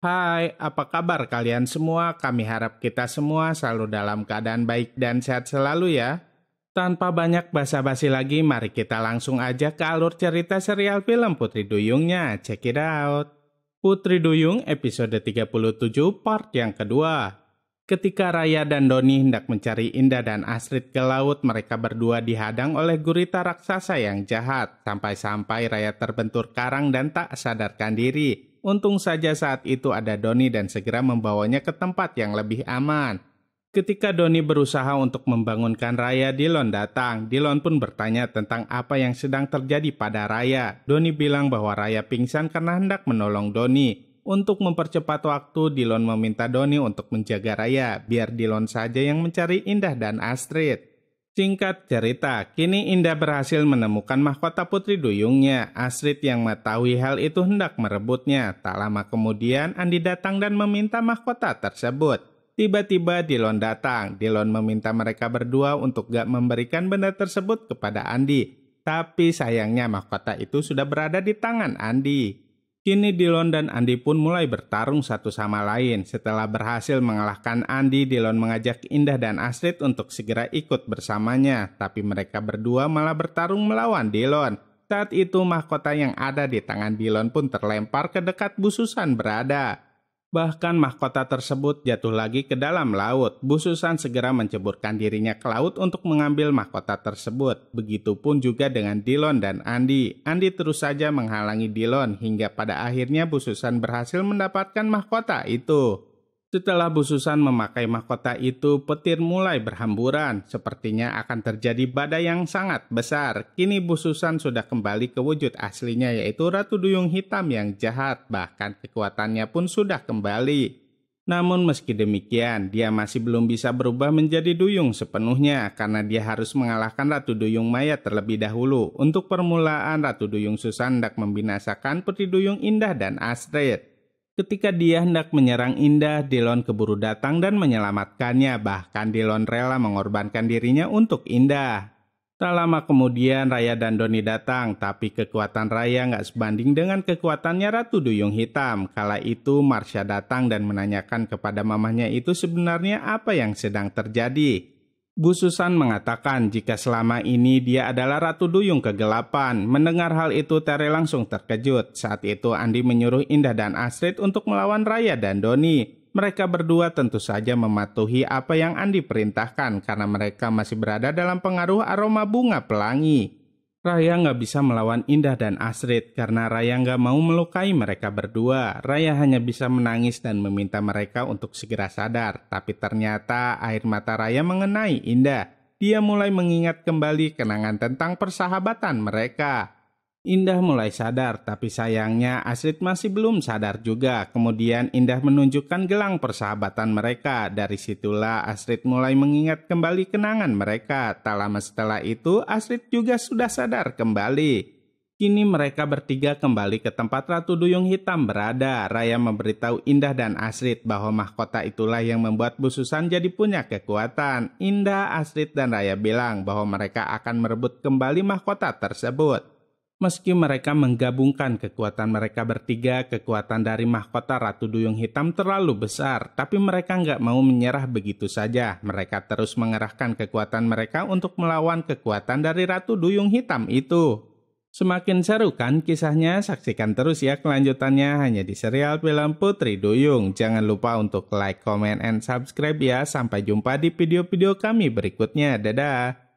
Hai, apa kabar kalian semua? Kami harap kita semua selalu dalam keadaan baik dan sehat selalu ya. Tanpa banyak basa-basi lagi, mari kita langsung aja ke alur cerita serial film Putri Duyungnya. Check it out. Putri Duyung episode 37 part yang kedua. Ketika Raya dan Doni hendak mencari Indah dan Astrid ke laut, mereka berdua dihadang oleh gurita raksasa yang jahat. Sampai-sampai Raya terbentur karang dan tak sadarkan diri. Untung saja saat itu ada Doni dan segera membawanya ke tempat yang lebih aman. Ketika Doni berusaha untuk membangunkan Raya, Dillon datang. Dillon pun bertanya tentang apa yang sedang terjadi pada Raya. Doni bilang bahwa Raya pingsan karena hendak menolong Doni. Untuk mempercepat waktu, Dillon meminta Doni untuk menjaga Raya, biar Dillon saja yang mencari Indah dan Astrid. Singkat cerita, kini Indah berhasil menemukan mahkota Putri Duyungnya. Astrid yang mengetahui hal itu hendak merebutnya. Tak lama kemudian, Andi datang dan meminta mahkota tersebut. Tiba-tiba Dillon datang. Dillon meminta mereka berdua untuk gak memberikan benda tersebut kepada Andi. Tapi sayangnya mahkota itu sudah berada di tangan Andi. Kini Dillon dan Andi pun mulai bertarung satu sama lain. Setelah berhasil mengalahkan Andi, Dillon mengajak Indah dan Astrid untuk segera ikut bersamanya. Tapi mereka berdua malah bertarung melawan Dillon. Saat itu mahkota yang ada di tangan Dillon pun terlempar ke dekat Bu Susan berada. Bahkan mahkota tersebut jatuh lagi ke dalam laut. Bu Susan segera menceburkan dirinya ke laut untuk mengambil mahkota tersebut. Begitupun juga dengan Dillon dan Andi. Andi terus saja menghalangi Dillon hingga pada akhirnya Bu Susan berhasil mendapatkan mahkota itu. Setelah Bu Susan memakai mahkota itu, petir mulai berhamburan. Sepertinya akan terjadi badai yang sangat besar. Kini Bu Susan sudah kembali ke wujud aslinya, yaitu Ratu Duyung Hitam yang jahat. Bahkan kekuatannya pun sudah kembali. Namun meski demikian, dia masih belum bisa berubah menjadi duyung sepenuhnya karena dia harus mengalahkan Ratu Duyung Maya terlebih dahulu. Untuk permulaan, Ratu Duyung Susan hendak membinasakan Putri Duyung Indah dan Astrid. Ketika dia hendak menyerang Indah, Dillon keburu datang dan menyelamatkannya. Bahkan Dillon rela mengorbankan dirinya untuk Indah. Tak lama kemudian Raya dan Doni datang, tapi kekuatan Raya nggak sebanding dengan kekuatannya Ratu Duyung Hitam. Kala itu Marsha datang dan menanyakan kepada mamanya itu sebenarnya apa yang sedang terjadi. Bu Susan mengatakan jika selama ini dia adalah Ratu Duyung Kegelapan. Mendengar hal itu, Tere langsung terkejut. Saat itu Andi menyuruh Indah dan Astrid untuk melawan Raya dan Doni. Mereka berdua tentu saja mematuhi apa yang Andi perintahkan karena mereka masih berada dalam pengaruh aroma bunga pelangi. Raya nggak bisa melawan Indah dan Astrid karena Raya nggak mau melukai mereka berdua. Raya hanya bisa menangis dan meminta mereka untuk segera sadar. Tapi ternyata air mata Raya mengenai Indah. Dia mulai mengingat kembali kenangan tentang persahabatan mereka. Indah mulai sadar, tapi sayangnya Astrid masih belum sadar juga. Kemudian Indah menunjukkan gelang persahabatan mereka. Dari situlah Astrid mulai mengingat kembali kenangan mereka. Tak lama setelah itu, Astrid juga sudah sadar kembali. Kini mereka bertiga kembali ke tempat Ratu Duyung Hitam berada. Raya memberitahu Indah dan Astrid bahwa mahkota itulah yang membuat Bu Susan jadi punya kekuatan. Indah, Astrid, dan Raya bilang bahwa mereka akan merebut kembali mahkota tersebut. Meski mereka menggabungkan kekuatan mereka bertiga, kekuatan dari mahkota Ratu Duyung Hitam terlalu besar. Tapi mereka nggak mau menyerah begitu saja. Mereka terus mengerahkan kekuatan mereka untuk melawan kekuatan dari Ratu Duyung Hitam itu. Semakin seru kan kisahnya? Saksikan terus ya kelanjutannya hanya di serial film Putri Duyung. Jangan lupa untuk like, comment, and subscribe ya. Sampai jumpa di video-video kami berikutnya. Dadah!